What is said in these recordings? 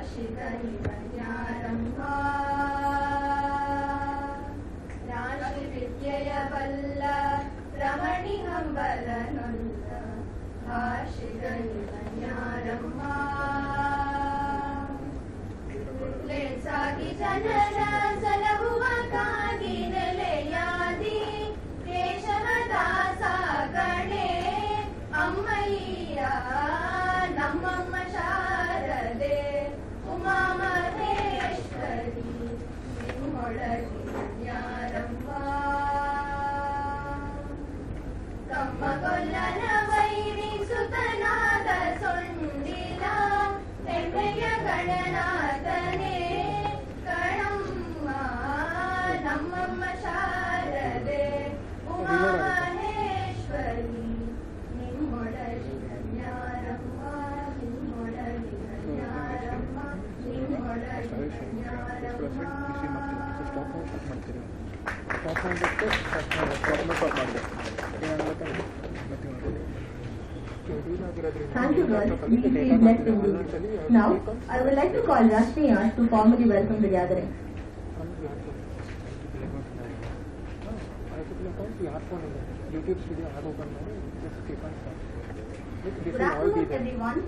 भाषितनिरञ्जनारम्भा राशिविद्ययवल्ल रमणीहम्बरनुल्ल भाषितनिरञ्जनारम्भा सागी जनर सलहुव काಗಿ ನೆಲೆಯಾದಿ ಕೇಶವದಾಸ ಕಣೆ ಅಮ್ಮಯ್ಯ ನಮ್ಮಮ್ಮ ಶಾರದೆ ಉಮಾ ಮಹೇಶ್ವರಿ ನಿಮ್ಮೊಳಗೆ ಜ್ಞಾನಮ್ಮ ಕಮ್ಮಗೊಲ್ಲನ ವೈರಿ ಸುತನಾದ ಸೊಂಡಿಲ ಹೆಮ್ಮೆಯ ಗಣನಾಥನೇ ನಮ್ಮಮ್ಮ ಶಾರದೆ ಉಮಾ ಮಹೇಶ್ವರಿ ನಿಮ್ಮೊಳಗೆ ಜ್ಞಾನಮ್ಮ ನಿಮ್ಮೊಳಗೆ ಜ್ಞಾನಮ್ಮ ನಿಮ್ಮೊಳಗೆ ಜ್ಞಾನಮ್ಮ Thank you, God. We feel blessed indeed. Now, I would like to call Rashmiya to formally welcome the gathering. Good afternoon, everyone.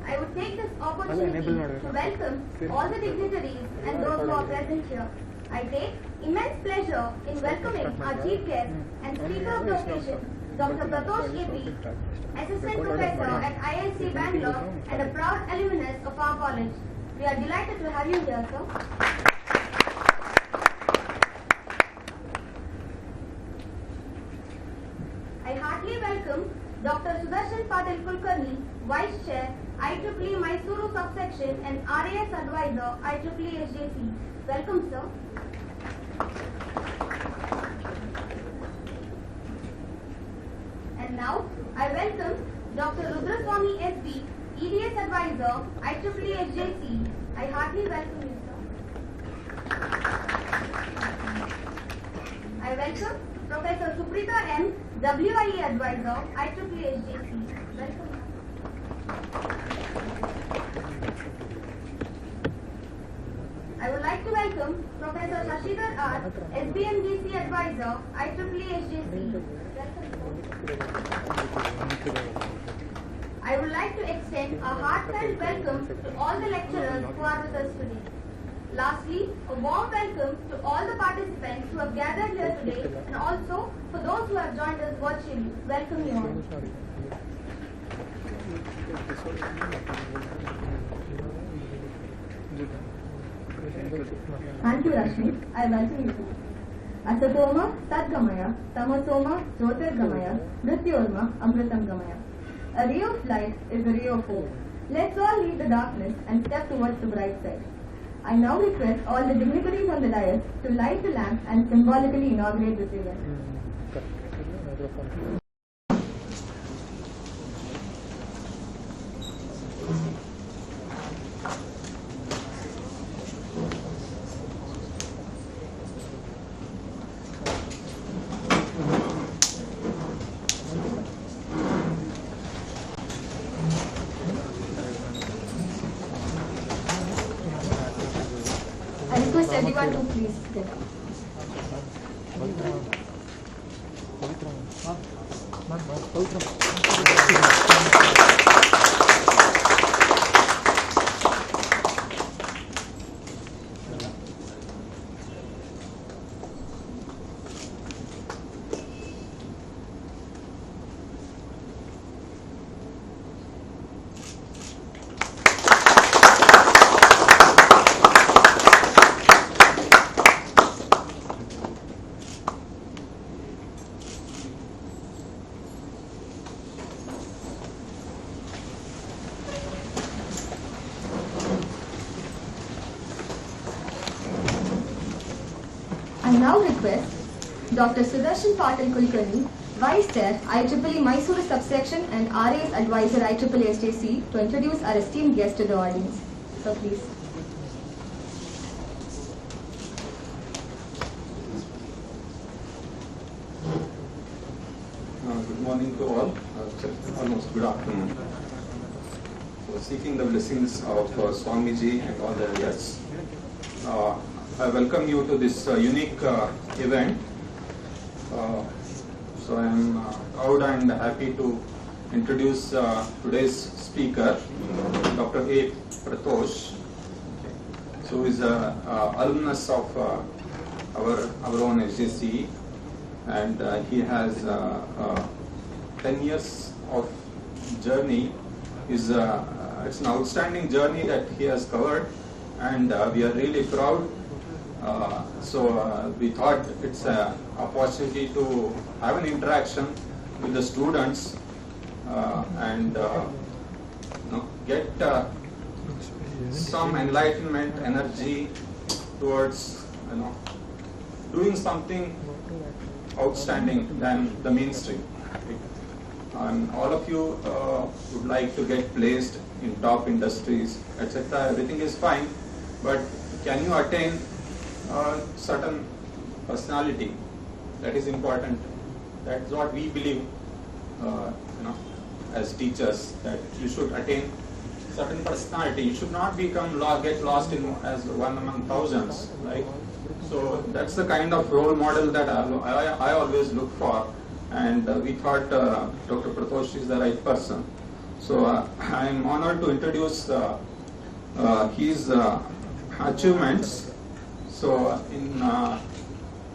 I would take this opportunity to welcome all the dignitaries and those who are present here. I take immense pleasure in welcoming our chief guest and speaker of the occasion, Dr. Pratosh A.P., Assistant Professor at IIT Bangalore and a proud alumnus of our college. We are delighted to have you here, sir. I heartily welcome Dr. Sudarshan Patil Kulkarni, Vice Chair, IEEE Mysuru Subsection and RAS Advisor, IEEE SJC. Welcome, sir. And now, I welcome Dr. Rudraswamy S.B., EDS Advisor, IEEE SJC. I heartily welcome you, sir. I welcome Professor Suprita M., WIE Advisor, IEEE SJC. Welcome. I would like to welcome Professor Shashidhar R., SBMGC Advisor, IEEE SJC. I would like to extend a heartfelt welcome to all the lecturers who are with us today. Lastly, a warm welcome to all the participants who have gathered here today and also for those who have joined us virtually. Welcome you all. Thank you, Rashmi. I welcome you too. Asatoma Sadgamaya, Tamasoma Jyotirgamaya, Mrityorma Amritam Gamaya. A ray of light is a ray of hope. Let's all leave the darkness and step towards the bright side. I now request all the dignitaries on the dais to light the lamp and symbolically inaugurate this event. I request everyone to please get up. I now request Dr. Sudarshan Patil Kulkarni, Vice Chair, IEEE Mysuru Subsection and RAS Advisor, IEEE SJC, to introduce our esteemed guest to the audience. So please. Good morning to all. Almost good afternoon. So So seeking the blessings of Swamiji and all the elders. I welcome you to this unique event. So I am proud and happy to introduce today's speaker, Dr. A. Pratosh. So he is an alumnus of our own HJC, and he has 10 years of journey. It's an outstanding journey that he has covered, and we are really proud. So we thought it's an opportunity to have an interaction with the students and get some enlightenment, energy towards doing something outstanding than the mainstream. And all of you would like to get placed in top industries, etc. Everything is fine, but can you attain a certain personality? That is important. That's what we believe, as teachers, that you should attain certain personality. You should not get lost in as one among thousands, right? So that's the kind of role model that I always look for, and we thought Dr. Pratosh is the right person. So I am honored to introduce his achievements. So in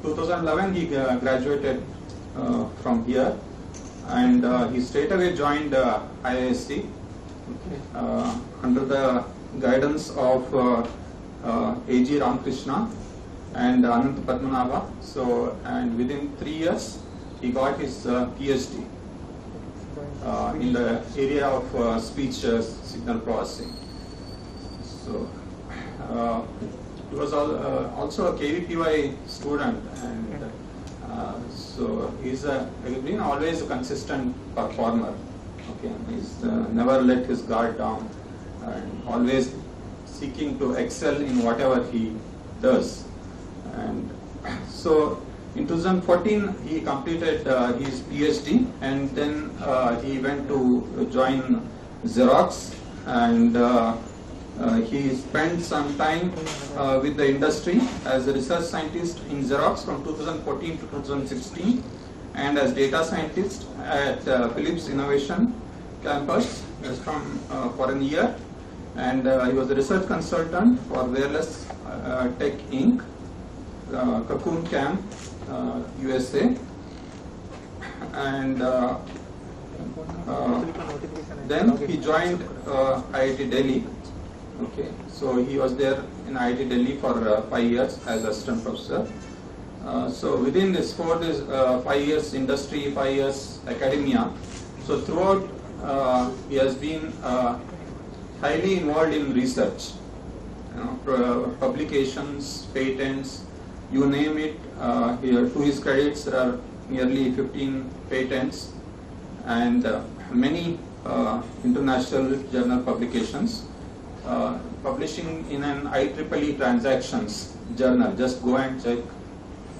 2011 he graduated from here, and he straight away joined IISc under the guidance of A.G. Ramakrishna and Anant Padmanabha. So, and within 3 years he got his PhD in the area of speech signal processing. So he was also a KVPY student, and so he's been always a consistent performer. Okay, he's never let his guard down, and always seeking to excel in whatever he does. And so in 2014 he completed his PhD, and then he went to join Xerox, and he spent some time with the industry as a research scientist in Xerox from 2014 to 2016, and as data scientist at Philips Innovation Campus for a year, and he was a research consultant for Wireless Tech Inc., Cocoon Camp, USA, and then he joined IIT Delhi. Okay, so he was there in IIT Delhi for 5 years as assistant professor. So within this 5 years industry, 5 years academia, so throughout he has been highly involved in research, publications, patents, you name it. Here, to his credits, there are nearly 15 patents and many international journal publications. Publishing in an IEEE Transactions journal. Just go and check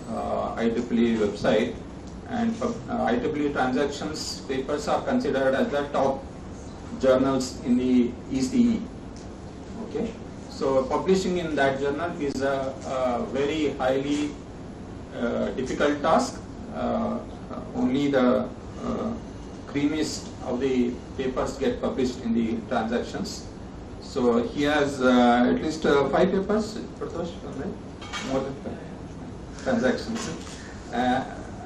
IEEE website, and IEEE Transactions papers are considered as the top journals in the ECE. Okay, so publishing in that journal is a very highly difficult task. Only the creamiest of the papers get published in the Transactions. So he has at least 5 papers, Pratosh, right? More than 5 Transactions,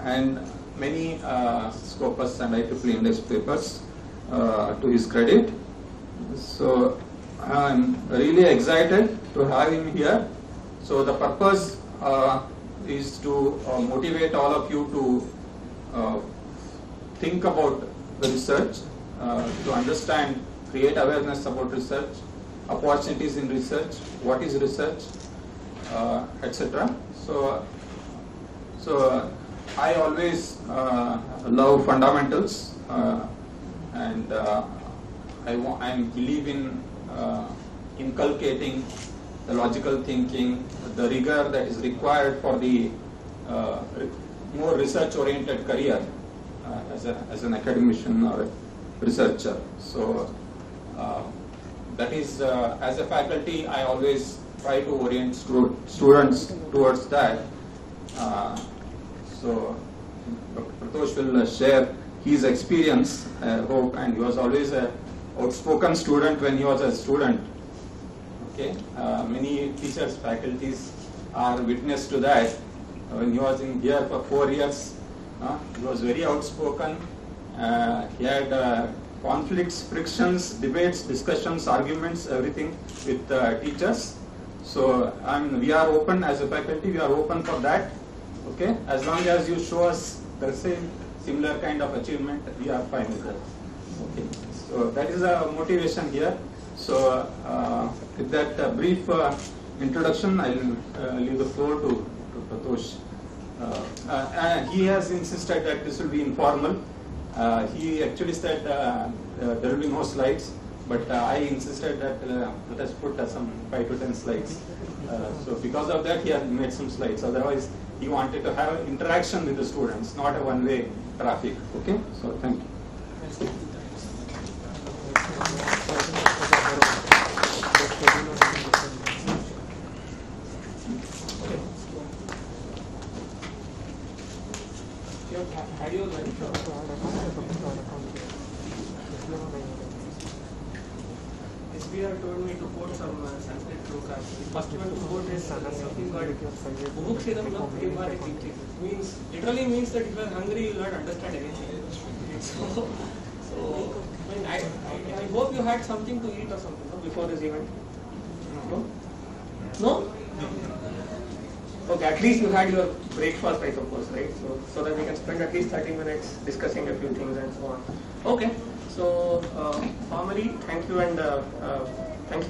and many Scopus and IEEE index papers to his credit. So I'm really excited to have him here. So the purpose is to motivate all of you to think about the research, to understand, create awareness about research, opportunities in research, what is research, etc. So I always love fundamentals, and I believe in inculcating the logical thinking, the rigor that is required for the more research-oriented career as an academician or a researcher. So that is, as a faculty, I always try to orient students towards that. So Dr. Pratosh will share his experience, I hope, and he was always an outspoken student when he was a student. Okay, many teachers, faculties are witness to that. When he was in here for 4 years, he was very outspoken. He had conflicts, frictions, debates, discussions, arguments, everything with teachers. So we are open as a faculty, we are open for that. Okay, as long as you show us the same similar kind of achievement, we are fine with that. Okay, so that is a motivation here. So with that brief introduction, I will leave the floor to Pratosh. He has insisted that this will be informal. He actually said there will be no slides, but I insisted that let us put some 5 to 10 slides. So because of that, he has made some slides. Otherwise, he wanted to have interaction with the students, not a one-way traffic. Okay, so thank you. SBR told me to quote some Sanskrit shlokas. The first one to quote is something called Bubukshidam na premare kinchit. Means, literally means that if you are hungry, you will not understand anything. So I mean, I hope you had something to eat or something before this event. No? No? Okay, at least you had your breakfast, I suppose, right? So that we can spend at least 30 minutes discussing a few things and so on. Okay, so formally, thank you and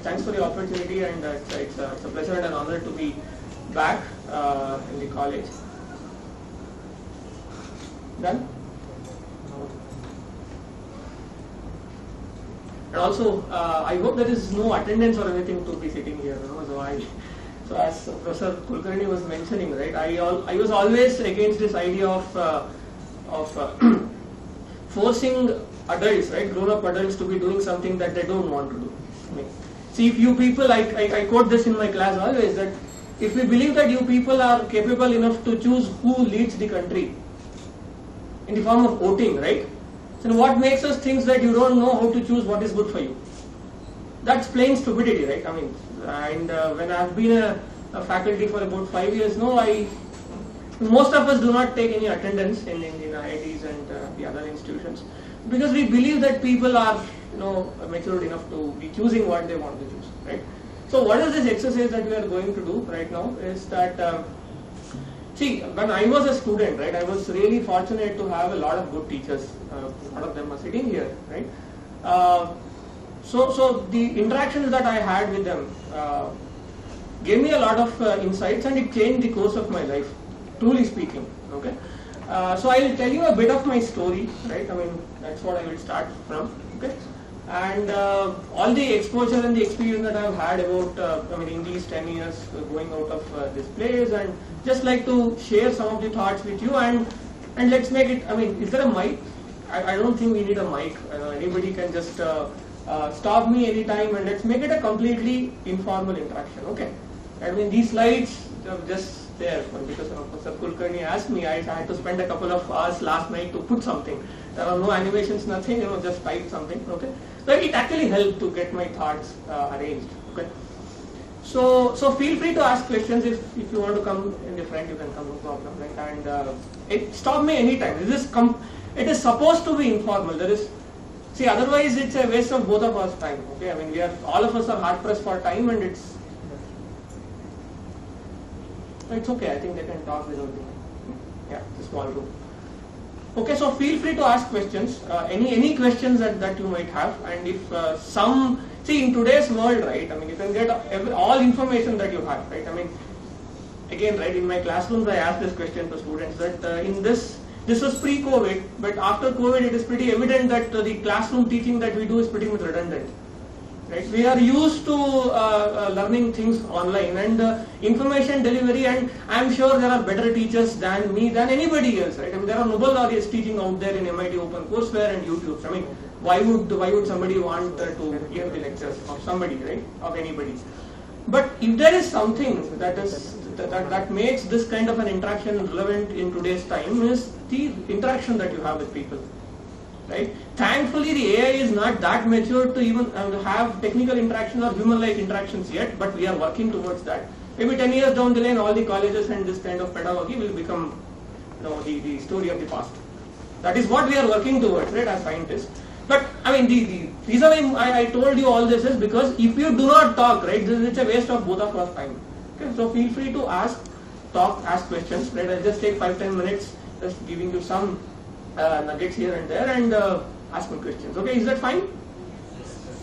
thanks for the opportunity, and it's a pleasure and an honor to be back in the college. Done? And also, I hope there is no attendance or anything to be sitting here. You know? So as Professor Kulkarni was mentioning, right, I was always against this idea of forcing adults, right, grown-up adults, to be doing something that they don't want to do. I mean, see, if you people, I quote this in my class always, that if we believe that you people are capable enough to choose who leads the country in the form of voting, right, then what makes us think that you don't know how to choose what is good for you? That's plain stupidity, right? I mean, and when I've been a faculty for about 5 years now, most of us do not take any attendance in IITs and the other institutions, because we believe that people are, matured enough to be choosing what they want to choose, right? So what is this exercise that we are going to do right now is that, see, when I was a student, right, I was really fortunate to have a lot of good teachers. A lot of them are sitting here, right? So the interactions that I had with them gave me a lot of insights, and it changed the course of my life, truly speaking. Okay, so I will tell you a bit of my story, right? I mean, that's what I will start from. Okay, and all the exposure and the experience that I have had about, in these 10 years going out of this place, and just like to share some of the thoughts with you, and let's make it. I mean, is there a mic? I don't think we need a mic. Anybody can just stop me anytime, and let's make it a completely informal interaction. Okay. I mean, these slides are just there because Professor Kulkarni asked me. I had to spend a couple of hours last night to put something. There are no animations, nothing. Just type something. Okay. So it actually helped to get my thoughts arranged. Okay. So feel free to ask questions. If you want to come in the front, you can come, no problem. Right? And stop me anytime. It is supposed to be informal. See, otherwise it's a waste of both of us time. Okay, I mean, all of us are hard pressed for time, and it's okay. I think they can talk without me. Yeah, it's a small group. Okay, so feel free to ask questions. Any questions that you might have, and if see, in today's world, right? I mean, you can get all information that you have, right? I mean, again, right, in my classrooms, I asked this question to students that this was pre-COVID, but after COVID, it is pretty evident that the classroom teaching that we do is pretty much redundant. right? We are used to learning things online and information delivery, and I'm sure there are better teachers than me, than anybody else, right? I mean, there are Nobel laureates teaching out there in MIT OpenCourseWare and YouTube. I mean, why would somebody want to hear the lectures of somebody, right? Of anybody? But if there is something that makes this kind of an interaction relevant in today's time, is the interaction that you have with people, right? Thankfully, the AI is not that mature to even have technical interactions or human-like interactions yet, but we are working towards that. Maybe 10 years down the line, all the colleges and this kind of pedagogy will become, the story of the past. That is what we are working towards, right, as scientists. But I mean, the reason I told you all this is because if you do not talk, right, it's a waste of both of our time. Okay, so feel free to ask questions. Right, I'll just take 5-10 minutes, just giving you some nuggets here and there, and ask me questions. Okay, is that fine?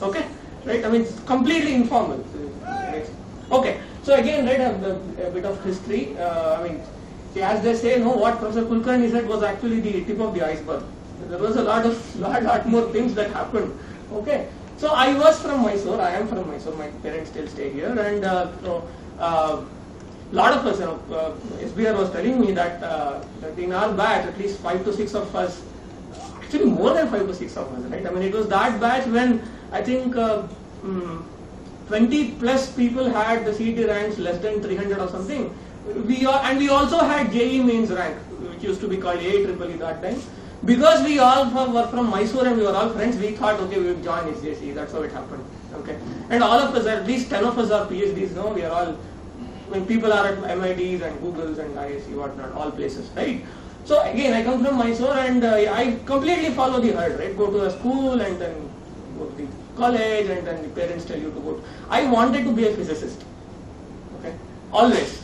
Okay, right. I mean, it's completely informal. Okay, so again, right, a bit of history. I mean, as they say, what Professor Kulkarni said was actually the tip of the iceberg. There was a lot more things that happened. Okay, so I was from Mysore. I am from Mysore. My parents still stay here, and lot of us, SBR was telling me that in our batch, at least 5 to 6 of us, actually more than 5 to 6 of us, right? I mean, it was that batch when I think 20 plus people had the CET ranks less than 300 or something. We also had JEE mains rank, which used to be called AIEEE that time. Because we all were from Mysore and we were all friends, we thought, okay, we would join SJC. That's how it happened. Okay, and all of us, at least 10 of us are PhDs. No, we are all. When people are at MITs and Googles and ISC, whatnot, all places, right? So again, I come from Mysore and I completely follow the herd, right? Go to a school and then go to the college, and then the parents tell you to go. I wanted to be a physicist. Okay, always.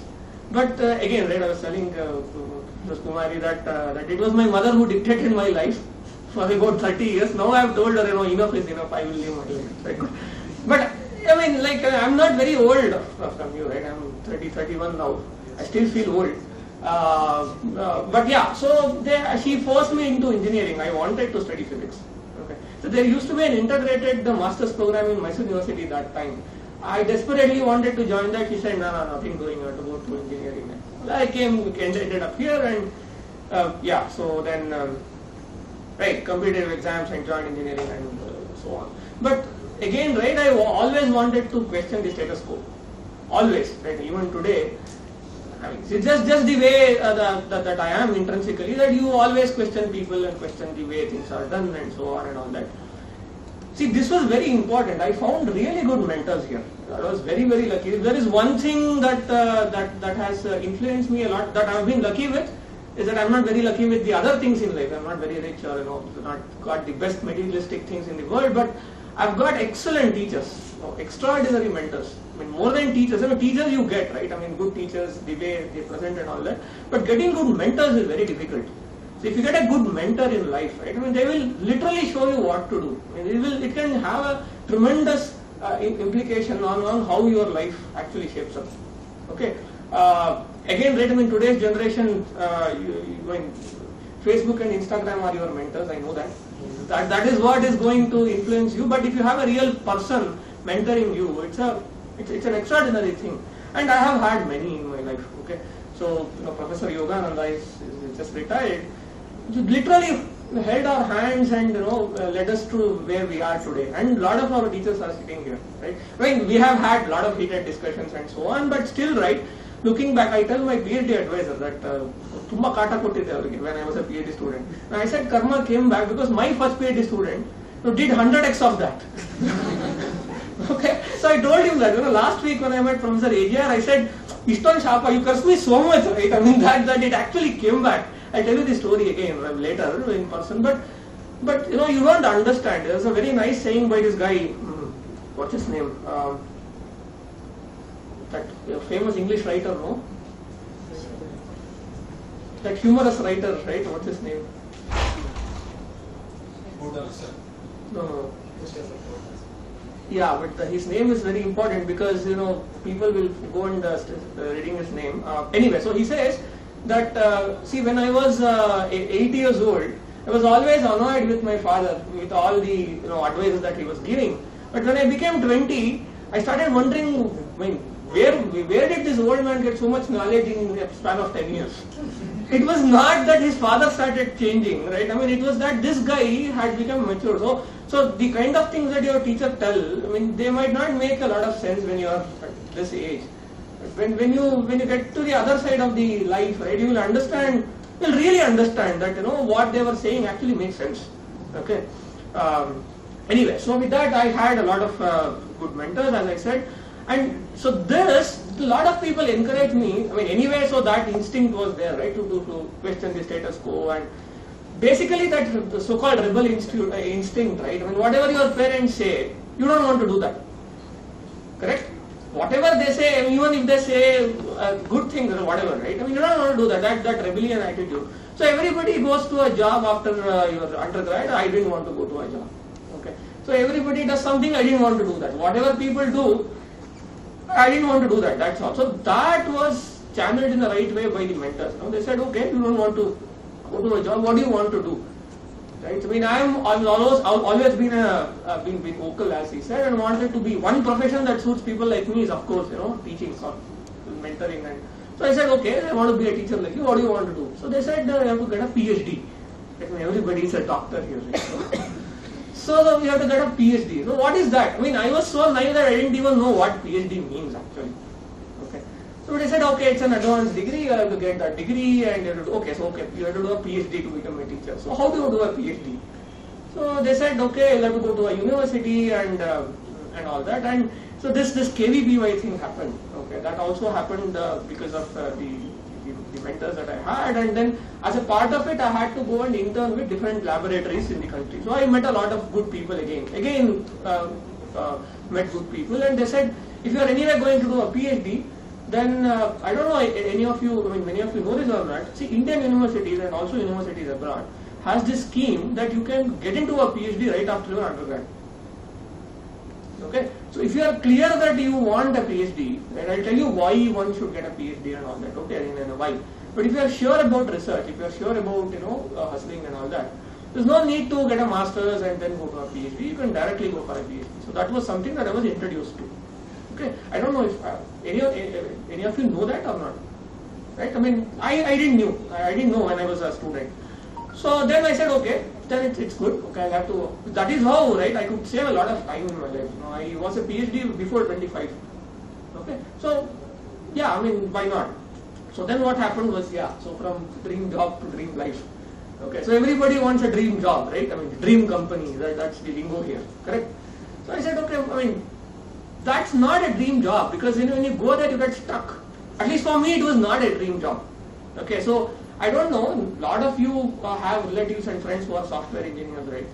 But again, right, I was telling Ms. Kumari that it was my mother who dictated my life for about 30 years. Now I have told her, enough is enough, I will live my life. Right? But I mean, like, I'm not very old from you, right? I'm 30, 31 now. I still feel old. But yeah, so she forced me into engineering. I wanted to study physics. Okay. So there used to be an integrated master's program in Mysore University that time. I desperately wanted to join that. She said, no, nothing doing, you have to go to engineering. I ended up here, and yeah, so then, right, completed exams and joined engineering and so on. But again, right, I always wanted to question the status quo. Always, right, even today. I mean, it's just the way that I am intrinsically, that you always question people and question the way things are done and so on and all that. See, this was very important. I found really good mentors here. I was very, very lucky. If there is one thing that has influenced me a lot, that I have been lucky with, is that I am not very lucky with the other things in life. I am not very rich or not got the best materialistic things in the world, but I have got excellent teachers, extraordinary mentors. I mean, more than teachers. I mean, teachers you get, right? I mean, good teachers, the way they present and all that. But getting good mentors is very difficult. So if you get a good mentor in life, right, I mean, they will literally show you what to do. I mean, it can have a tremendous implication on how your life actually shapes up. Okay. Again, right, I mean, today's generation, Facebook and Instagram are your mentors. I know that. That is what is going to influence you. But if you have a real person mentoring you, it's an extraordinary thing. And I have had many in my life. Okay. So Professor Yogananda is just retired. Literally held our hands and led us to where we are today. And a lot of our teachers are sitting here, right? I mean, we have had a lot of heated discussions and so on, but still, right, looking back, I tell my PhD advisor that tumba kata kottide avrige when I was a PhD student. And I said karma came back because my first PhD student did 100x of that. Okay, so I told him that last week when I met Professor AJR, I said, Ishton Shapa, you cursed me so much, right? I mean that it actually came back. I'll tell you the story again later in person, but you don't understand. There's a very nice saying by this guy, what's his name? That famous English writer, no? That humorous writer, right? What's his name? No. Yeah, but his name is very important because people will go and reading his name. Anyway, so he says that see, when I was 8 years old, I was always annoyed with my father with all the advices that he was giving. But when I became 20, I started wondering, I mean, where did this old man get so much knowledge in a span of 10 years? It was not that his father started changing, right? I mean, it was that this guy had become mature. So the kind of things that your teacher tell, I mean, they might not make a lot of sense when you are at this age. But when you get to the other side of the life, right, you will understand, you'll really understand that, what they were saying actually makes sense. Okay. Anyway, so with that, I had a lot of good mentors, as I said. And so a lot of people encouraged me, I mean, anyway, so that instinct was there, right, to question the status quo, and basically that the so-called rebel instinct, right, I mean, whatever your parents say, you don't want to do that, correct? Whatever they say, even if they say good things or whatever, right, I mean, you don't want to do that rebellion attitude. So everybody goes to a job after your undergrad. I didn't want to go to a job, okay? So everybody does something, I didn't want to do that. Whatever people do, I didn't want to do that, that's all. So that was channeled in the right way by the mentors. They said, okay, you don't want to go to a job, what do you want to do? Right? I mean, I've always been vocal, as he said, and wanted to be one profession that suits people like me is, of course, teaching or mentoring. And so I said, okay, I want to be a teacher like you, what do you want to do? So they said, you have to get a PhD. I mean, everybody is a doctor here, right? So we have to get a PhD. So what is that? I mean, I was so naive that I didn't even know what PhD means actually. Okay. So they said, okay, it's an advanced degree, you have to get that degree, and you have to, you have to do a PhD to become a teacher. So how do you do a PhD? So they said, okay, you have to go to a university and all that. And so this KVBY thing happened. Okay, that also happened because of the mentors that I had, and then as a part of it, I had to go and intern with different laboratories in the country. So I met a lot of good people again met good people, and they said, if you are anyway going to do a PhD, then I don't know any of you, I mean, many of you know this or not. See, Indian universities and also universities abroad has this scheme that you can get into a PhD right after your undergrad. Okay, so if you are clear that you want a PhD, and I'll tell you why one should get a PhD and all that. Okay, and why. But if you are sure about research, if you are sure about hustling and all that, there's no need to get a master's and then go to a PhD. You can directly go for a PhD. So that was something that I was introduced to. Okay, I don't know if any of you know that or not. Right? I mean, I didn't know when I was a student. So then I said, okay, then it's good. Okay, I have to. That is how, right? I could save a lot of time in my life. I was a PhD before 25. Okay, so yeah, I mean, why not? So then what happened was, so from dream job to dream life. Okay, so everybody wants a dream job, right? I mean, dream company, that's the lingo here, correct? So I said, okay, I mean, that's not a dream job, because when you go there, you get stuck. At least for me, it was not a dream job. Okay, so I don't know, a lot of you have relatives and friends who are software engineers, right?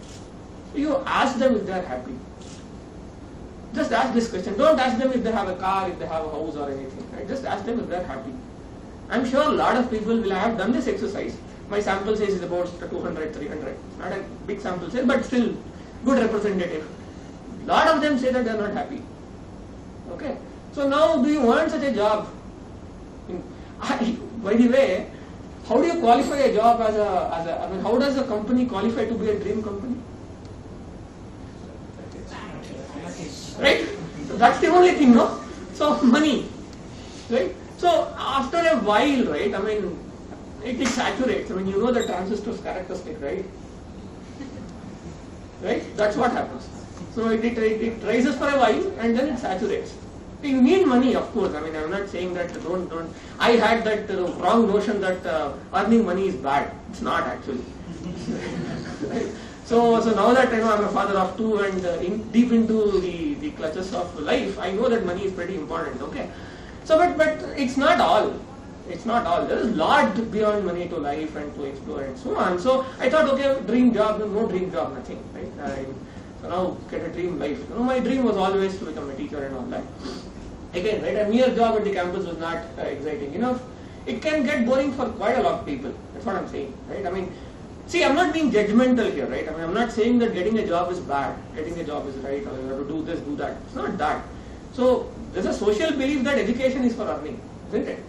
So you ask them if they are happy. Just ask this question. Don't ask them if they have a car, if they have a house or anything, right? Just ask them if they are happy. I'm sure a lot of people will have done this exercise. My sample size is about 200, 300. Not a big sample size, but still good representative. A lot of them say that they are not happy. Okay. So now, do you want such a job? By the way, how do you qualify a job as a? I mean, how does a company qualify to be a dream company? Right? So that's the only thing, no? So money, right? So after a while, right? I mean, it saturates. I mean, you know the transistor's characteristic, right? Right? That's what happens. So it rises for a while and then it saturates. You need money, of course. I mean, I'm not saying that don't. I had that wrong notion that earning money is bad. It's not actually. Right? So now that I'm a father of two and deep into the clutches of life, I know that money is pretty important. Okay. So, but it's not all. It's not all. There is a lot beyond money to life and to explore and so on. So I thought, okay, dream job, no dream job, nothing, right? So now get a dream life. My dream was always to become a teacher and all that. Again, right, a mere job at the campus was not exciting enough. It can get boring for quite a lot of people. That's what I'm saying, right? I mean, see, I'm not being judgmental here, right? I mean, I'm not saying that getting a job is bad, getting a job is right, or you have to do this, do that. It's not that. So there's a social belief that education is for earning, isn't it?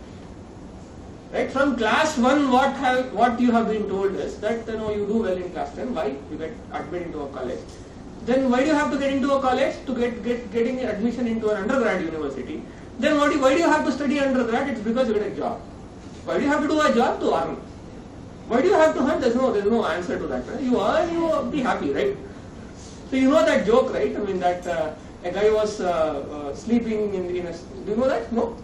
Right? From class 1, what you have been told is that you do well in class 10. Why? You get admitted into a college. then why do you have to get into a college? To getting admission into an undergrad university. Then why do you have to study undergrad? It's because you get a job. Why do you have to do a job? To earn. Why do you have to earn? There's no answer to that. Right? You earn, you be happy, right? So you know that joke, right? I mean that a guy was sleeping in a. Do you know that? No.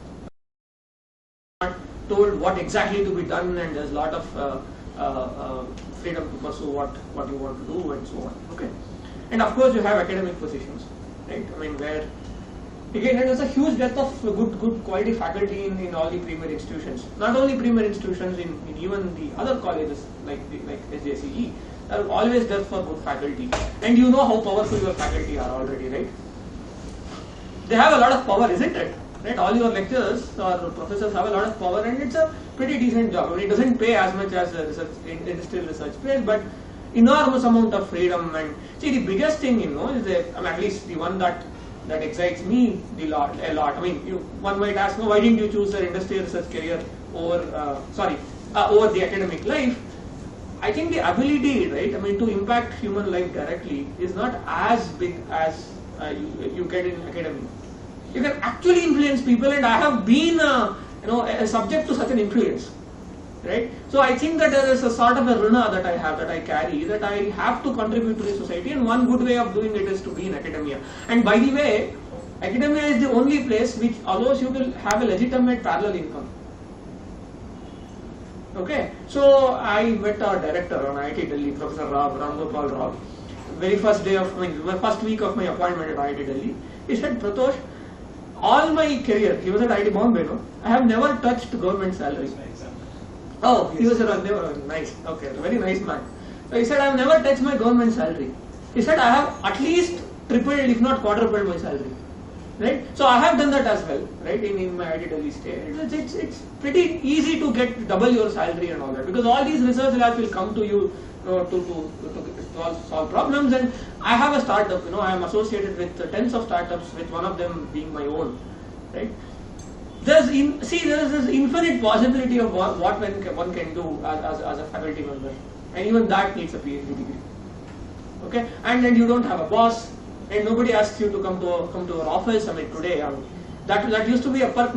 Not told what exactly to be done, and there's a lot of freedom to pursue what you want to do and so on. Okay. And of course you have academic positions, right? I mean where again there's a huge depth of good quality faculty in all the premier institutions. Not only premier institutions, in even the other colleges like SJCE, there are always depth for good faculty. And you know how powerful your faculty are already, right? They have a lot of power, isn't it? Right? All your lecturers or professors have a lot of power, and it's a pretty decent job. I mean, it doesn't pay as much as industrial research pays, but enormous amount of freedom. And see, the biggest thing, is at least the one that excites me a lot. I mean, one might ask, why didn't you choose an industrial research career over the academic life? I think the ability, right? I mean, to impact human life directly is not as big as you get in academia. You can actually influence people, and I have been, a subject to such an influence. Right? So I think that there is a sort of a runa that I carry, that I have to contribute to the society, and one good way of doing it is to be in academia. And by the way, academia is the only place which allows you to have a legitimate parallel income. Okay, so I met our director on IIT Delhi, Professor Ram Gopal Rao. First week of my appointment at IIT Delhi, he said, Pratosh, all my career, he was at IIT Bombay, I have never touched government salary. Oh, he was nice. Okay, very nice man. So he said, I have never touched my government salary. He said, I have at least tripled, if not quadrupled my salary. Right? So I have done that as well, right? In my IIT Delhi stay. It's pretty easy to get double your salary and all that, because all these research labs will come to you to solve problems. And I have a startup. I am associated with tens of startups, with one of them being my own, right? There is this infinite possibility of what one can do as a faculty member, and even that needs a PhD degree. Okay, and then you don't have a boss, and nobody asks you to come to our office. I mean, today that used to be a perk.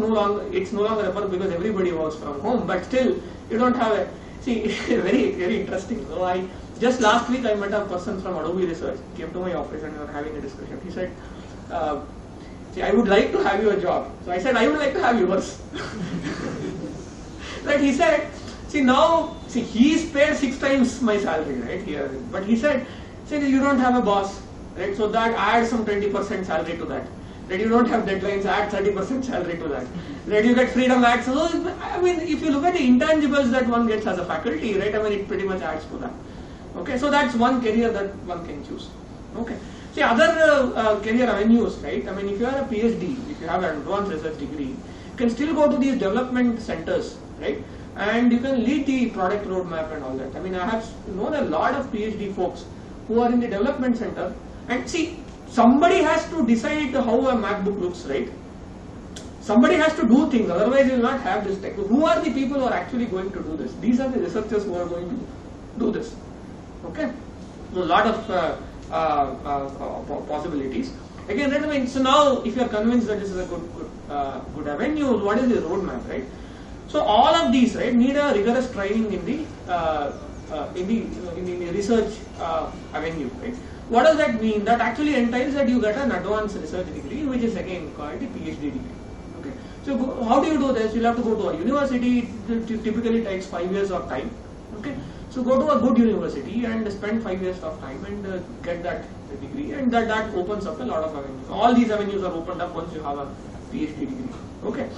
It's no longer a perk because everybody works from home. But still, you don't have a very very interesting. So just last week I met a person from Adobe Research. He came to my office and we were having a discussion. He said, I would like to have your job. So I said, I would like to have yours. Right? He said, he's paid 6 times my salary, right? Here. But he said, you don't have a boss, right? So that adds some 20% salary to that. Right? You don't have deadlines, add 30% salary to that. Right? You get freedom, add. So, I mean, if you look at the intangibles that one gets as a faculty, right? I mean, it pretty much adds to that. Okay, so that's one career that one can choose. Okay. See, other career avenues, right? I mean, if you are a PhD, if you have an advanced research degree, you can still go to these development centers, right? And you can lead the product roadmap and all that. I mean, I have known a lot of PhD folks who are in the development center. And see, somebody has to decide how a MacBook looks, right? Somebody has to do things, otherwise you will not have this tech. Who are the people who are actually going to do this? These are the researchers who are going to do this. Okay? So a lot of possibilities. Again, I mean, so now if you are convinced that this is a good avenue, what is the roadmap, right? So all of these, right, need a rigorous training in the research avenue, right? What does that mean? That actually entails that you get an advanced research degree, which is again called the PhD degree. Okay. So how do you do this? You'll have to go to a university. It typically takes 5 years of time. Okay. So go to a good university and spend 5 years of time and get that degree, and that opens up a lot of avenues. All these avenues are opened up once you have a PhD degree. Okay.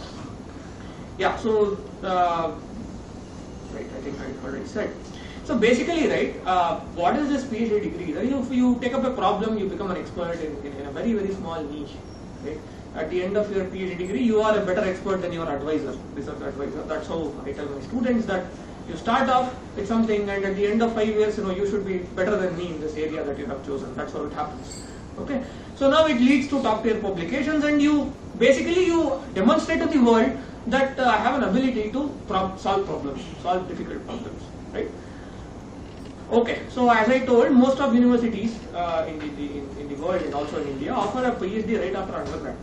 Yeah. So right, I think I already said. So basically, right, what is this PhD degree? Right? You take up a problem, you become an expert in a very very small niche. Right? At the end of your PhD degree, you are a better expert than your advisor, research advisor. That's how I tell my students that. You start off with something, and at the end of 5 years, you should be better than me in this area that you have chosen. That's how it happens. Okay. So now it leads to top-tier publications, and you demonstrate to the world that I have an ability to solve problems, solve difficult problems, right? Okay, so as I told, most of universities in the world and also in India offer a PhD right after undergrad.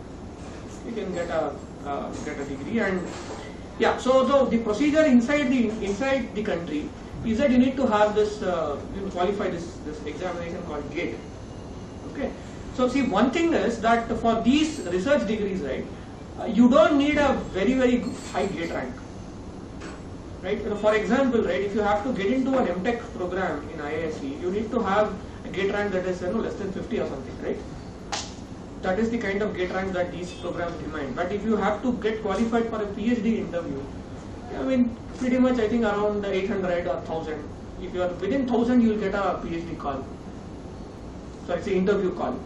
You can get a degree, and yeah. So the procedure inside the country is that you need to have this you qualify this examination called GATE. Okay. So see, one thing is that for these research degrees, right, you don't need a very high GATE rank. Right? For example, right, if you have to get into an MTech program in IISc, you need to have a GATE rank that is less than 50 or something, right? That is the kind of GATE rank that these programs demand. But if you have to get qualified for a PhD interview, I mean, pretty much I think around 800 or 1000. If you are within 1000, you will get a PhD call. So it's an interview call.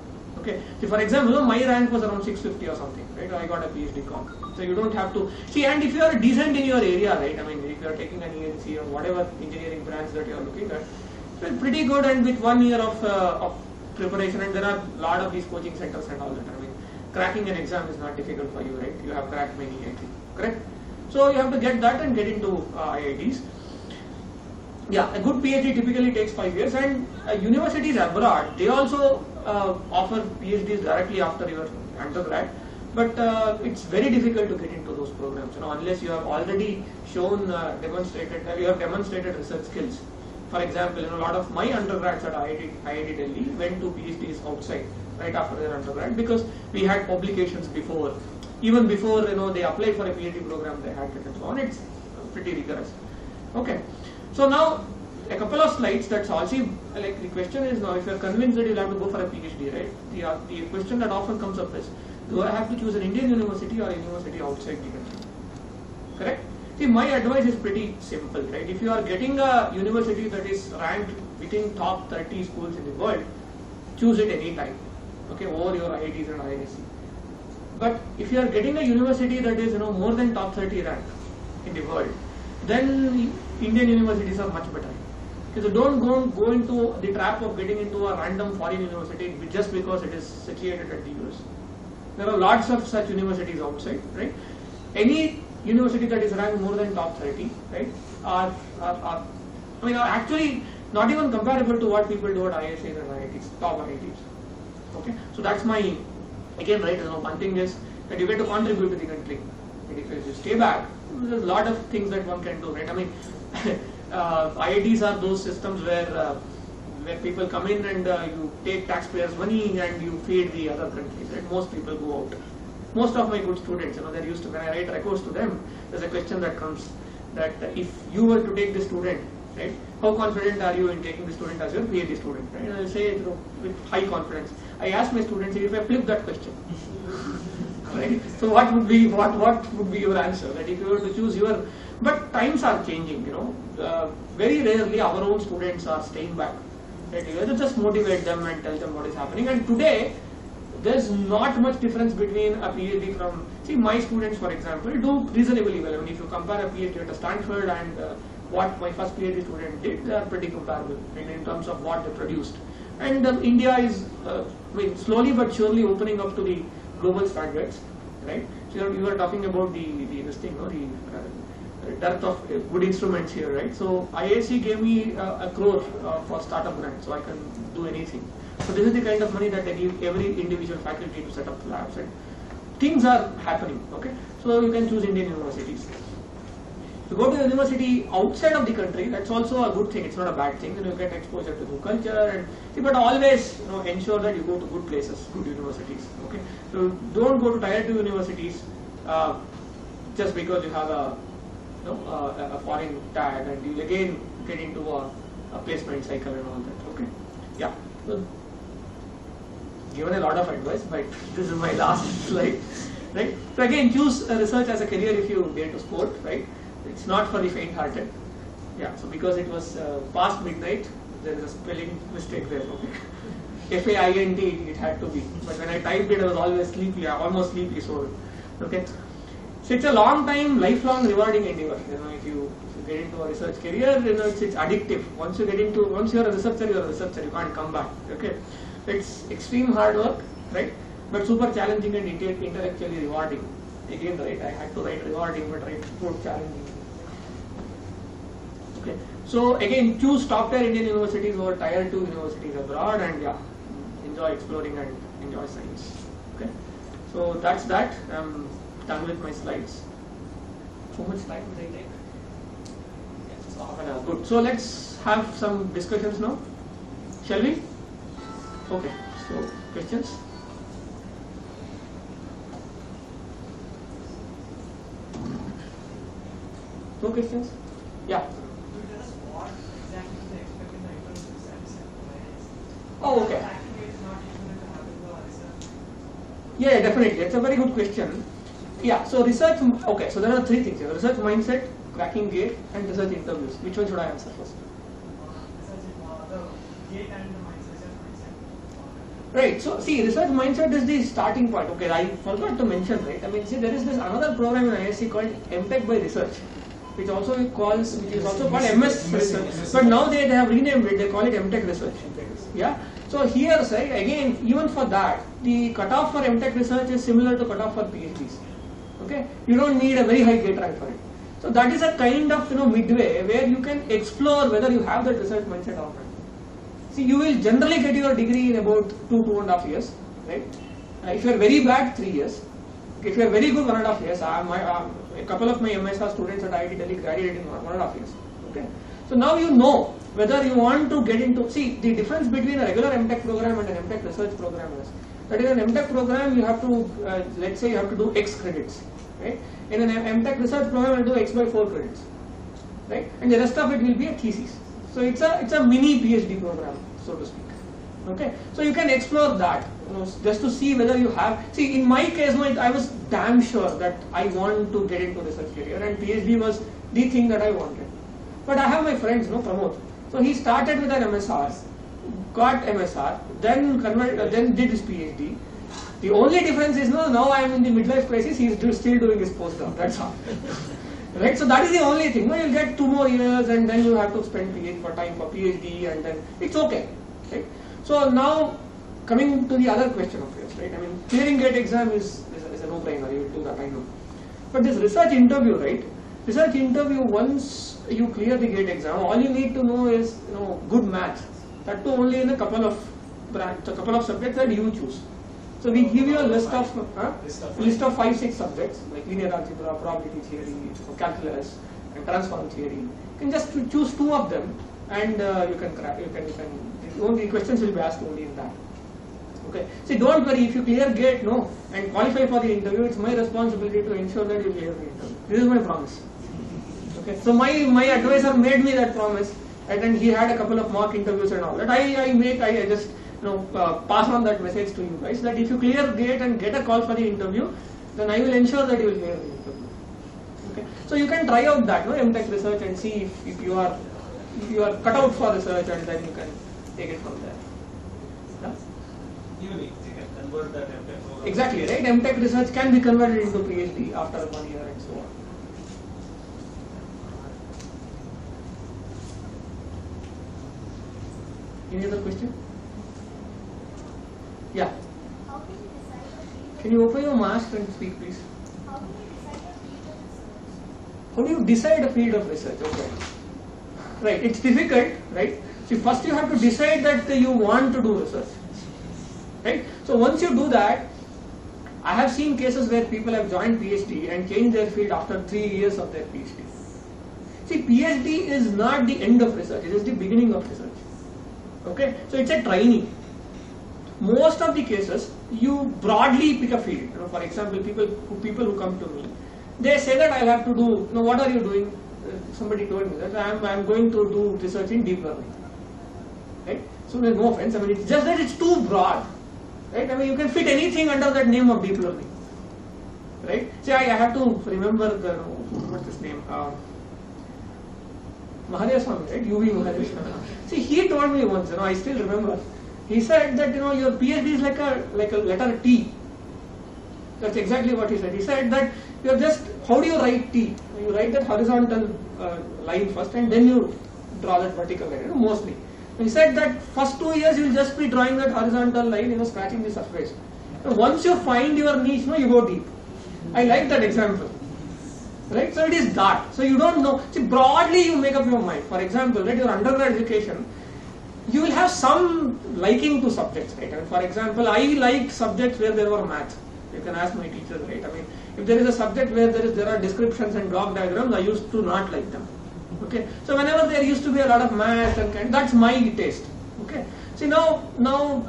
Okay. So for example, my rank was around 650 or something, right? I got a PhD call. So you don't have to see, and if you are decent in your area, right? I mean, if you are taking an ENC or whatever engineering branch that you are looking at, so it's pretty good, and with 1 year of preparation, and there are a lot of these coaching centers and all that. I mean, cracking an exam is not difficult for you, right? You have cracked many, I think, correct? So you have to get that and get into IITs. Yeah, a good PhD typically takes 5 years, and universities abroad, they also offer PhDs directly after your undergrad, but it's very difficult to get into those programs, unless you have already shown, demonstrated research skills. For example, a lot of my undergrads at IIT Delhi went to PhDs outside right after their undergrad, because we had publications before, even before they applied for a PhD program, they had it and so on. It's pretty rigorous. Okay, so now a couple of slides. That's all. See, like the question is now, if you are convinced that you'll have to go for a PhD, right? The question that often comes up is, do I have to choose an Indian university or a university outside the country? Correct? See, my advice is pretty simple, right? If you are getting a university that is ranked within top 30 schools in the world, choose it any time, okay, over your IITs and IISc. But if you are getting a university that is more than top 30 rank in the world, then Indian universities are much better. Okay, so don't go into the trap of getting into a random foreign university just because it is situated at the US. There are lots of such universities outside, right? Any university that is ranked more than top 30, right, are actually not even comparable to what people do at IISs and IITs, top IITs. Okay, so that's my, again, right, one thing is that you get to contribute to the country. And if you stay back, there's a lot of things that one can do, right? I mean, IITs are those systems where people come in and you take taxpayers' money and you feed the other countries, right? Most people go out. Most of my good students, they're used to, when I write records to them, there's a question that comes that if you were to take the student, right, how confident are you in taking the student as your PhD student, right? And I'll say with high confidence. I ask my students if I flip that question, right? So what would be your answer? That if you were to choose your, but times are changing, very rarely our own students are staying back. Right? You have to just motivate them and tell them what is happening. And today, there's not much difference between a PhD from, see, my students, for example, do reasonably well. I mean, if you compare a PhD at Stanford and what my first PhD student did, they are pretty comparable in terms of what they produced. And India is, slowly but surely opening up to the global standards, right? So you were talking about the dearth of good instruments here, right? So IISc gave me a crore for startup grant, so I can do anything. So this is the kind of money that they give every individual faculty to set up labs, and things are happening. Okay, so you can choose Indian universities. To go to a university outside of the country, that's also a good thing. It's not a bad thing. You get exposure to new culture, and see, but always ensure that you go to good places, good universities. Okay, so don't go to tier 2 universities just because you have a foreign tag, and you'll again get into a placement cycle and all that. Okay, yeah. So, given a lot of advice, but this is my last slide, right? So again, choose research as a career if you get to sport, right? It's not for the faint-hearted. Yeah, so because it was past midnight, there is a spelling mistake there, okay? FAINT, it had to be. But when I typed it, I was always sleepy, almost sleepy, so, okay? So it's a long time, lifelong rewarding endeavor. If you get into a research career, it's addictive. Once you're a researcher, you can't come back, okay? It's extreme hard work, right? But super challenging and intellectually rewarding. Again, right, I had to write rewarding, but write more challenging. Okay. So again, choose top tier Indian universities over tier 2 universities abroad, and yeah, enjoy exploring and enjoy science. Okay. So that's that. I'm done with my slides. How much time did I take? Yes, it's half an hour. Good. So let's have some discussions now. Shall we? Okay. So questions? No questions? Yeah. Oh, okay. Yeah, definitely. It's a very good question. Yeah, so research, okay, so there are three things here: research mindset, cracking gate, and research interviews. Which one should I answer first? Right, so see, research mindset is the starting point. Okay, I forgot to mention, right? I mean, see, there is this another program in ISC called MTech by Research, which is also called MS Research. But now they have renamed it, they call it MTech Research. Yeah. So here, say, again, even for that, the cutoff for MTech Research is similar to cutoff for PhDs. Okay, you don't need a very high gate rank for it. So that is a kind of midway where you can explore whether you have that research mindset or not. See, you will generally get your degree in about 2.5 years, right? If you are very bad, 3 years. If you are very good, 1.5 years. A couple of my MSR students at IIT Delhi graduated in 1.5 years. Okay, so now you know whether you want to get into. See, the difference between a regular MTech program and an MTech research program is that in an MTech program you have to, let's say you have to do X credits, right? In an MTech research program you do X by 4 credits, right? And the rest of it will be a thesis. So it's a mini PhD program, so to speak. Okay, so you can explore that, just to see whether you have. See, in my case, I was damn sure that I want to get into research career, and PhD was the thing that I wanted. But I have my friends, Pramod. So he started with an MSR, got MSR, then did his PhD. The only difference is now I am in the midlife crisis. He is still doing his postdoc. That's all. Right, so that is the only thing. You'll get 2 more years, and then you have to spend time for PhD, and then it's okay. Right? So now, coming to the other question of yours, right? I mean, clearing gate exam is a no-brainer. You will do that, I know. But this research interview, right? Research interview, once you clear the gate exam, all you need to know is good math. That too only in a couple of subjects that you choose. So we give you a list of 5-6 subjects like linear algebra, probability theory, calculus, and transform theory. You can just choose 2 of them, and you can crack. The questions will be asked only in that. Okay. See, don't worry if you clear gate, and qualify for the interview. It's my responsibility to ensure that you clear the interview. This is my promise. Okay. So my advisor made me that promise, and then he had a couple of mock interviews and all that. I just pass on that message to you guys that if you clear gate and get a call for the interview, then I will ensure that you will clear the interview. Okay. So you can try out that MTech research and see if you are cut out for research, and then you can take it from there. Yeah? Even if you can convert that MTech program. Exactly, right? MTech research can be converted into PhD after 1 year and so on. Any other question? Yeah. How can you decide the field? Can you open your mask and speak, please? How can you decide the field of research? How do you decide a field of research? Okay. Right, it's difficult, right? See, first you have to decide that you want to do research. Right? So once you do that, I have seen cases where people have joined PhD and changed their field after 3 years of their PhD. See, PhD is not the end of research, it is the beginning of research. Okay? So it's a training. Most of the cases, you broadly pick a field. For example, people who come to me, they say that I'll have to do, what are you doing? Somebody told me that I'm going to do research in deep learning. Right? So there's no offense, I mean, it's just that it's too broad. Right? I mean, you can fit anything under that name of deep learning. Right? See, I have to remember what's his name? Mahadev Swami, right? UV Mahadev Swami. See, he told me once, I still remember. He said that your PhD is like a letter T. That's exactly what he said. He said that you're just, how do you write T? You write that horizontal line first, and then you draw that vertical line, mostly. He said that first 2 years you will just be drawing that horizontal line, scratching the surface. Once you find your niche, you go deep. I like that example. right? So it is that. So you don't know. See, broadly you make up your mind. For example, right, your undergrad education, you will have some liking to subjects, right? I mean, for example, I liked subjects where there were maths. You can ask my teachers, right? I mean, if there is a subject where there are descriptions and block diagrams, I used to not like them. Okay, so whenever there used to be a lot of math and that's my taste. Okay, see now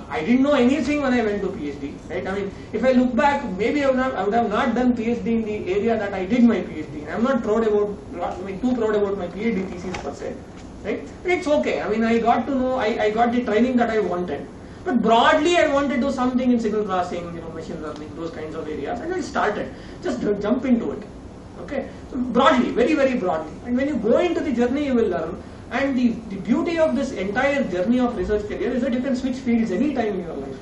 I didn't know anything when I went to PhD, right? I mean, if I look back, maybe I would have not done PhD in the area that I did my PhD. I'm not proud about, too proud about my PhD thesis per se, right? But it's okay. I mean, I got to know, I got the training that I wanted. But broadly, I wanted to do something in signal processing, machine learning, those kinds of areas, and I started. Just jump into it. Okay, so broadly, very, very broadly. And when you go into the journey, you will learn. And the beauty of this entire journey of research career is that you can switch fields any time in your life.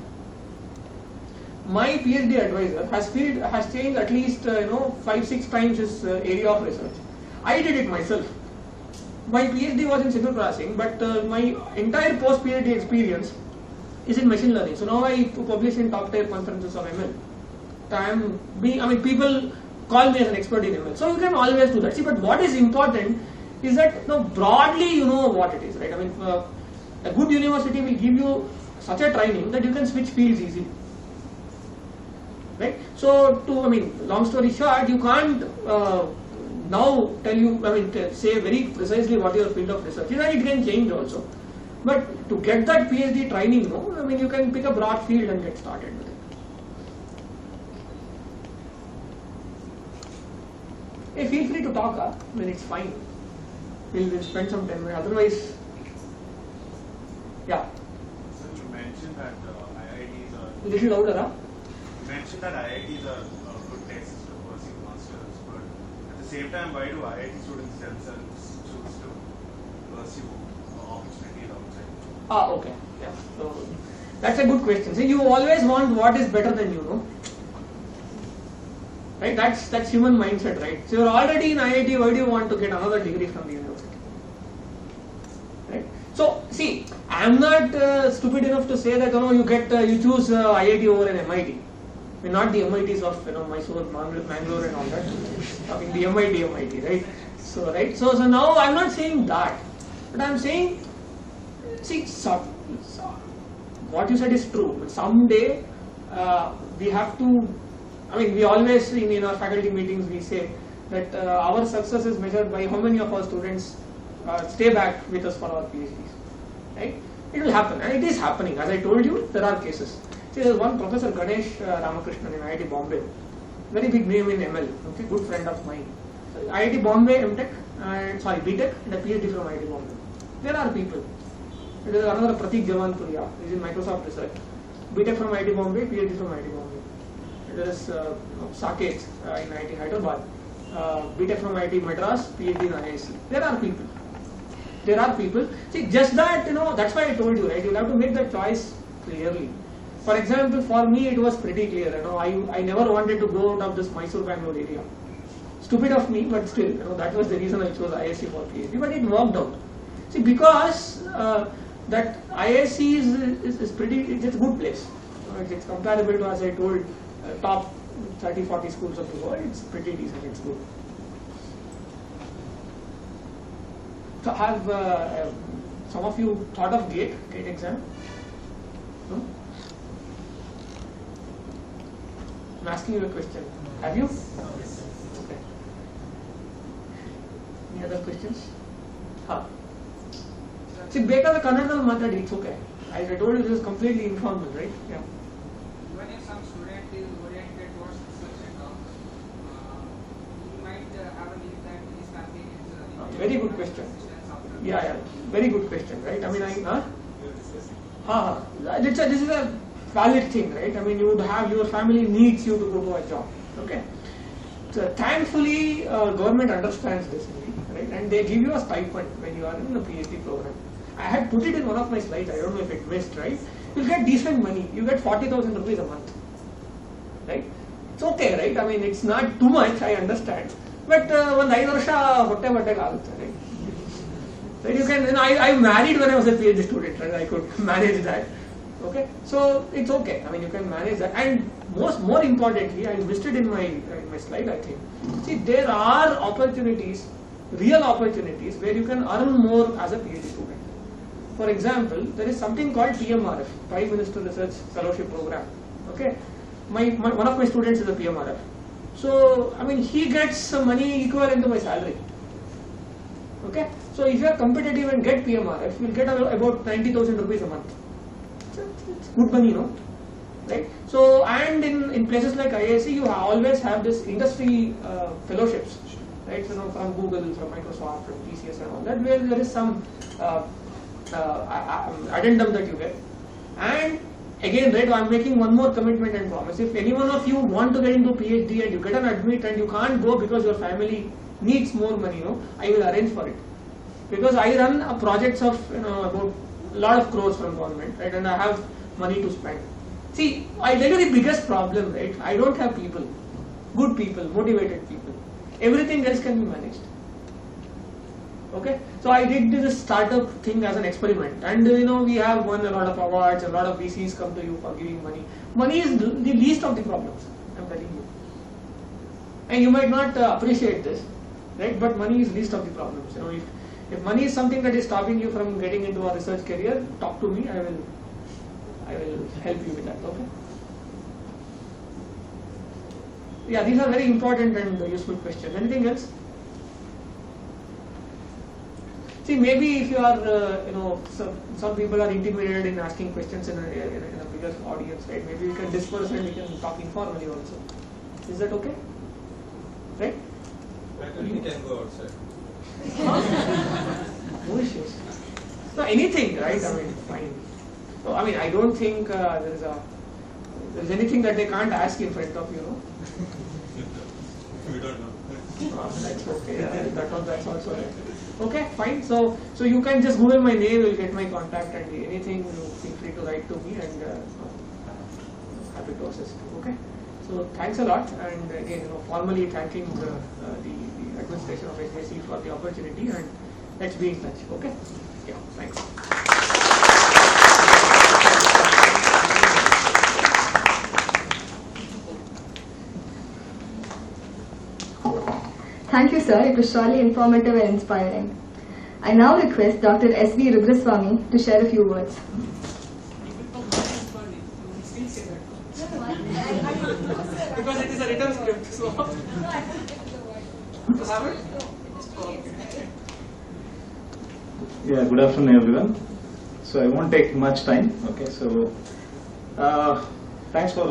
My PhD advisor has changed at least 5-6 times his area of research. I did it myself. My PhD was in signal processing, but my entire post-PhD experience is in machine learning. So now I publish in top tier conferences of ML. People call me as an expert in ML. So you can always do that. See, but what is important is that broadly you know what it is, right? I mean, a good university will give you such a training that you can switch fields easily, right? So, long story short, you can't now tell you, say very precisely what your field of research is, and it can change also. But to get that PhD training, you can pick a broad field and get started with it. Hey, feel free to talk, it's fine. We'll spend some time, otherwise, yeah. So you mentioned that IITs are... Little louder, huh? You mentioned that IITs are good places to pursue masters, but at the same time, why do IIT students themselves choose to pursue opportunities outside? Okay. Yeah. So that's a good question. See, you always want what is better than you, no? Right? That's human mindset, right? So you're already in IIT, why do you want to get another degree from the university? Right? So see, I'm not stupid enough to say that you choose IIT over an MIT. Not the MITs of Mysore, Mangalore, and all that. The MIT, right? So now I'm not saying that, but I'm saying, see, what you said is true. But someday we have to. We always in our faculty meetings we say that our success is measured by how many of our students stay back with us for our PhDs. Right? It will happen, and it is happening. As I told you, there are cases. See, there is one Professor Ganesh Ramakrishnan in IIT Bombay, very big name in ML. Okay, good friend of mine. So, IIT Bombay BTech and a PhD from IIT Bombay. There are people. There is another Pratik Javanpuria, he is in Microsoft Research. BTech from IIT Bombay, PhD from IIT Bombay. There is Saket in IIT Hyderabad, BTech from IIT Madras, PhD in IISc. There are people. See, just that, that's why I told you, right? You'll have to make that choice clearly. For example, for me it was pretty clear. I never wanted to go out of this Mysore-Bangalore area. Stupid of me, but still, that was the reason I chose IISc for PhD. But it worked out. See, because that IISc is pretty, it's a good place. It's comparable to, as I told, top 30-40 schools of the world. It's pretty decent. It's good. So have some of you thought of GATE exam? No? I'm asking you a question. Have you? Okay. Any other questions? See, ಬೇಕಾದ ಕನ್ನಡದಲ್ಲಿ ಮಾತಾಡಿ, it's okay. As I told you, this is completely informal, right? Yeah. Even if some student is oriented towards research and all, he might have a need that his family is very good question. Yeah, very good question, right? This is a valid thing, right? You would have, your family needs you to go to a job, okay? So thankfully, government understands this, right? And they give you a stipend when you are in the PhD program. I had put it in one of my slides, I don't know if it missed, right? You'll get decent money. You get 40,000 rupees a month, right? It's okay, right? It's not too much, I understand. But one 5 varsha hotte batte agutte, right? So you can, I married when I was a PhD student, right? I could manage that. Okay, so it's okay. You can manage that. And more importantly, I listed in my slide, I think. See, there are opportunities, real opportunities, where you can earn more as a PhD student. For example, there is something called PMRF, Prime Minister Research Fellowship Program. Okay, one of my students is a PMRF. So, I mean, he gets money equivalent to my salary. Okay, so if you are competitive and get PMRF, you will get about 90,000 rupees a month. It's good money, no? Right? So, and in places like IISc, you always have this industry fellowships, right? So, from Google, from Microsoft, from TCS and all that, where there is some addendum that you get. And again, right, I am making one more commitment and promise. If any one of you want to get into PhD and you get an admit and you can't go because your family needs more money, I will arrange for it. Because I run projects of about a lot of crores from government, right, and I have money to spend. See, I tell you the biggest problem, right? I don't have people, good people, motivated people. Everything else can be managed. Okay, so I did this startup thing as an experiment, and we have won a lot of awards. A lot of VCs come to you for giving money. Money is the least of the problems, I'm telling you. And you might not appreciate this, right? But money is least of the problems. If money is something that is stopping you from getting into a research career, talk to me. I will help you with that. Okay. Yeah, these are very important and useful questions. Anything else? See, maybe if you are, some people are intimidated in asking questions in a bigger audience, right? Maybe we can disperse and we can talk informally also. Is that okay? Right? Faculty can go outside. No issues. So anything, right? I mean, fine. So I mean, I don't think there is anything that they can't ask in front of you. We don't know. That's okay. That's also right. Okay, fine. So you can just Google my name, you'll get my contact, and anything feel free to write to me, and happy to assist you. Okay. So thanks a lot, and again, formally thanking the administration of HSC for the opportunity, and let's be in touch. Okay. Yeah. Thanks. Thank you, sir. It was surely informative and inspiring. I now request Dr. S.V. Rudraswamy to share a few words. Because it is a written script, so. Yeah, good afternoon everyone. So I won't take much time. Okay, so thanks for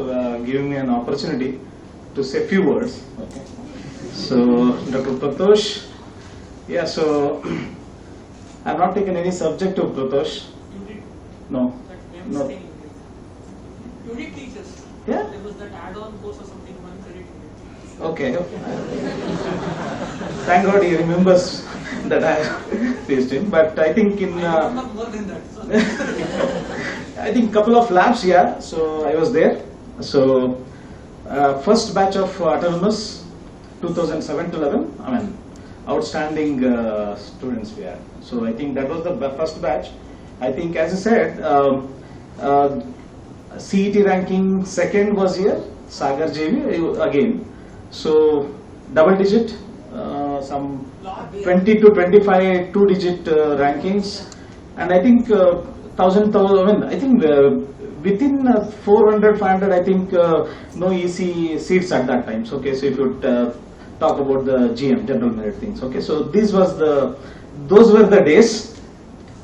giving me an opportunity to say a few words. Okay. So Dr. Pratosh, yeah, so I've not taken any subject of Pratosh. You did. No. No. No. You did teach us. Yeah? There was that add-on course or something, one credit. Okay. Thank God he remembers that I faced him. But I think in I remember more than that. So. I think couple of labs, yeah. So I was there. So first batch of autonomous, 2007 to 11. I mean, outstanding students we had. So I think that was the first batch. I think, as I said, CET ranking second was here, Sagar JV again. So double digit, some 20 to 25 2-digit rankings, and I think 1,000. I mean, I think within 400, 500, I think no EC seats at that time. So, okay, so if you talk about the GM, general merit things. Okay, so those were the days.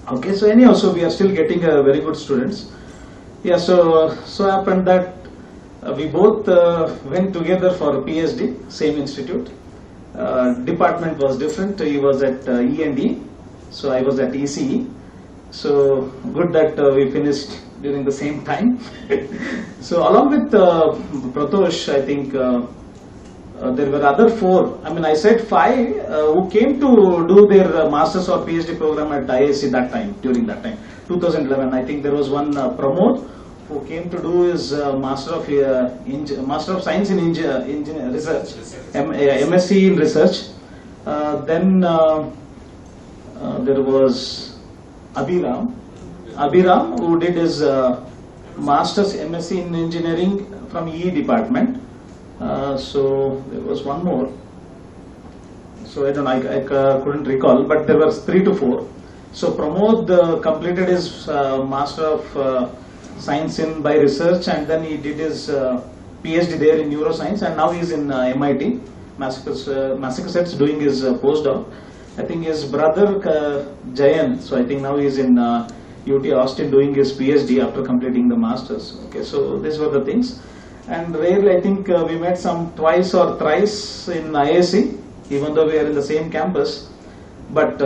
Okay, so anyhow, so we are still getting very good students. Yeah, so happened that we both went together for PhD, same institute. Department was different. He was at E&E, so I was at ECE. So good that we finished during the same time. So along with Pratosh, I think there were other 4. I mean, I said 5 who came to do their master's or PhD program at IISc that time. During that time, 2011, I think there was one Pramod who came to do his Master of Science in Research, MSc in Research. Then there was Abhiram who did his Masters MSc in Engineering from EE department. So there was one more. So I don't know, I couldn't recall, but there were 3 to 4. So Pramod completed his Master of Science in by Research, and then he did his PhD there in Neuroscience, and now he's in MIT, Massachusetts, doing his postdoc. I think his brother Jayan, so I think now he's in UT Austin doing his PhD after completing the Masters. Okay, so these were the things. And rarely, I think we met some twice or thrice in ISC, even though we are in the same campus. But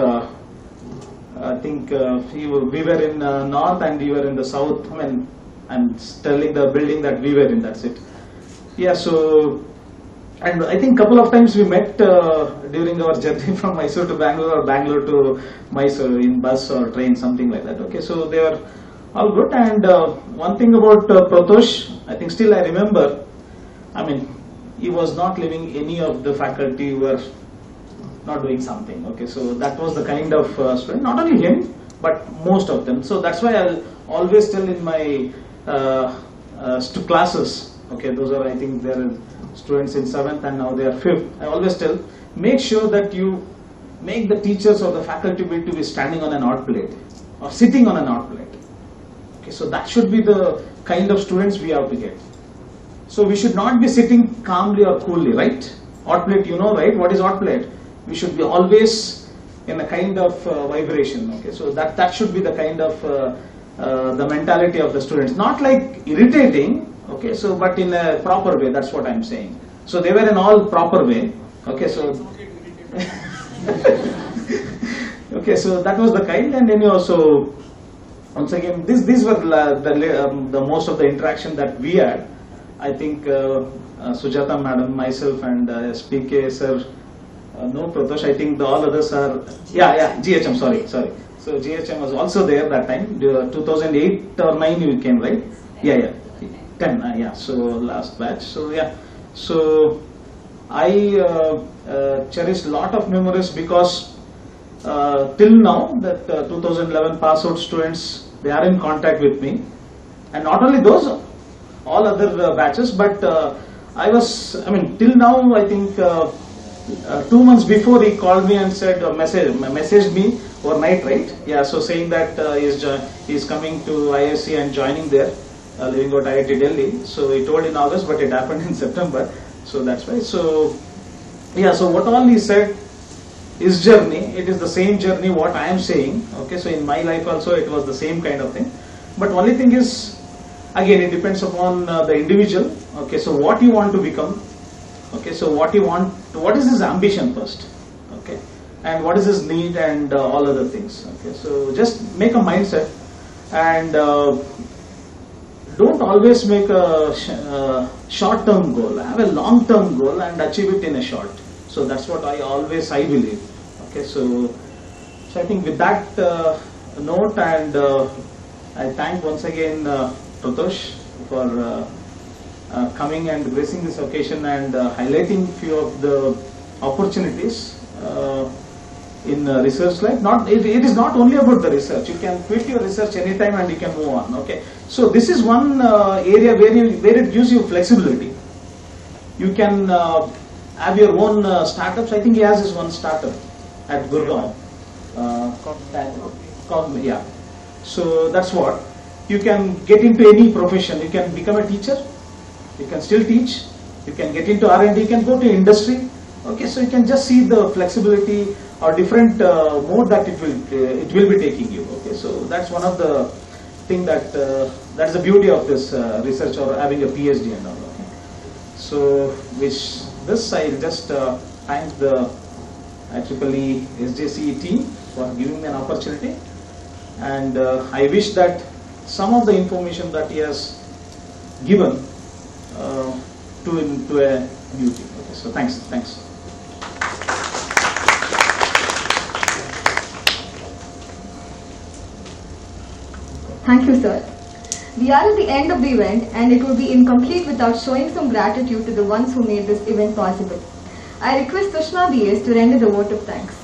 I think we were in north and you were in the south. I mean, I'm telling the building that we were in, that's it. Yeah, so, and I think couple of times we met during our journey from Mysore to Bangalore or Bangalore to Mysore in bus or train, something like that. Okay, so they were all good. And one thing about Pratosh, I think still I remember, I mean, he was not leaving any of the faculty who were not doing something. Okay, so that was the kind of student, not only him, but most of them. So that's why I'll always tell in my classes, okay, those are, I think there are students in 7th and now they are 5th. I always tell, make sure that you make the teachers or the faculty to be standing on an art plate or sitting on an art plate. Okay, so that should be the kind of students we have to get. So we should not be sitting calmly or coolly, right? Art plate, you know, right? What is art plate? We should be always in a kind of vibration. Okay, so that should be the kind of the mentality of the students. Not like irritating. Okay, so but in a proper way. That's what I'm saying. So they were in all proper way. Okay, so okay, so that was the kind. And then you also, once again, these were the most of the interaction that we had. I think Sujata madam, myself, and SPK sir. No, Pratosh, I think all others are, GHM, sorry. So GHM was also there that time, 2008 or 9 you came, right? Yeah, 10, so last batch. So yeah, so I cherish a lot of memories because till now that 2011 pass out students, they are in contact with me. And not only those, all other batches, but till now I think 2 months before he called me and said, messaged me overnight, right? Yeah, so saying that he's coming to ISC and joining there, living out IIT Delhi. So he told in August, but it happened in September. So that's why. So yeah, so what all he said, his journey, it is the same journey what I am saying. Okay, so in my life also it was the same kind of thing. But only thing is, again, it depends upon the individual. Okay, so what you want to become. Okay, so what is his ambition first, okay, and what is his need and all other things. Okay, so just make a mindset and don't always make a short-term goal. Have a long-term goal and achieve it in a short. So that's what I believe. Okay, so I think with that note, and I thank once again Pratosh for coming and gracing this occasion and highlighting few of the opportunities in research life. It is not only about the research. You can quit your research anytime and you can move on. Okay, so this is one area where it gives you flexibility. You can have your own startups. I think he has his one startup at Gurgaon. Yeah. So that's what. You can get into any profession. You can become a teacher. You can still teach, you can get into R&D, you can go to industry. Okay, so you can just see the flexibility or different mode that it will be taking you. Okay, so that's one of the thing that's the beauty of this research or having a PhD and all. Okay. So I'll just thank the IEEE SJCE team for giving me an opportunity, and I wish that some of the information that he has given to a beauty. Okay, so thanks. Thank you, sir. We are at the end of the event, and it would be incomplete without showing some gratitude to the ones who made this event possible. I request Sushma BS to render the vote of thanks.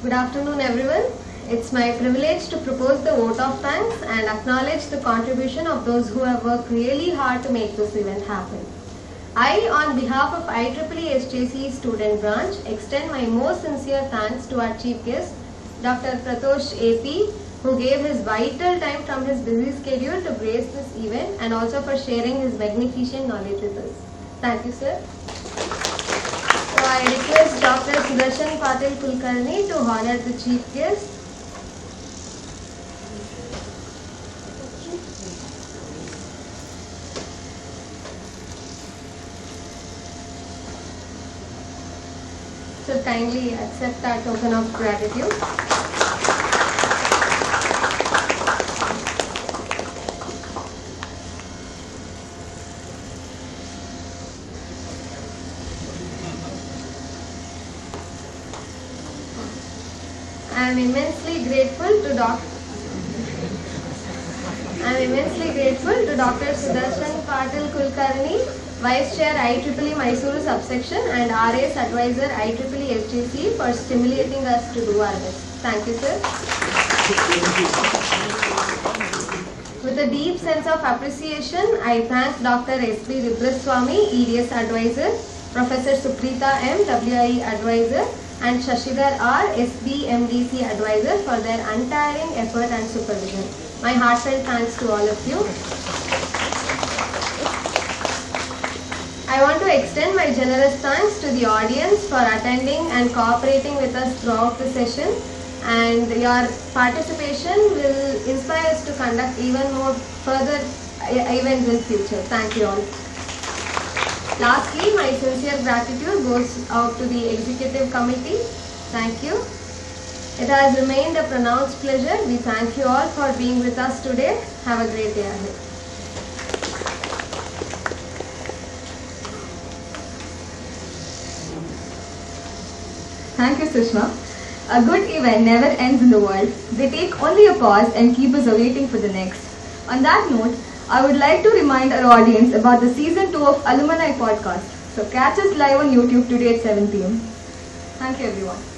Good afternoon, everyone. It's my privilege to propose the vote of thanks and acknowledge the contribution of those who have worked really hard to make this event happen. I, on behalf of IEEE SJC Student Branch, extend my most sincere thanks to our chief guest, Dr. Pratosh AP, who gave his vital time from his busy schedule to grace this event and also for sharing his magnificent knowledge with us. Thank you, sir. So I request Dr. Sudarshan Patil Kulkarni to honor the chief guest. So kindly accept our token of gratitude. I am immensely grateful to Dr. Sudarshan Patil Kulkarni, Vice Chair IEEE Mysuru Subsection and RAS Advisor IEEE SJC for stimulating us to do our best. Thank you, sir. With a deep sense of appreciation, I thank Dr. S.B. Rudraswamy, EDS Advisor, Professor Suprita M, WIE Advisor, and Shashidhar R, SB MDC Advisor for their untiring effort and supervision. My heartfelt thanks to all of you. I want to extend my generous thanks to the audience for attending and cooperating with us throughout the session, and your participation will inspire us to conduct even more further events in future. Thank you all. Lastly, my sincere gratitude goes out to the executive committee. Thank you. It has remained a pronounced pleasure. We thank you all for being with us today. Have a great day ahead. Thank you, Sushma. A good event never ends in the world. They take only a pause and keep us awaiting for the next. On that note, I would like to remind our audience about the Season 2 of Alumni Podcast. So catch us live on YouTube today at 7 p.m. Thank you, everyone.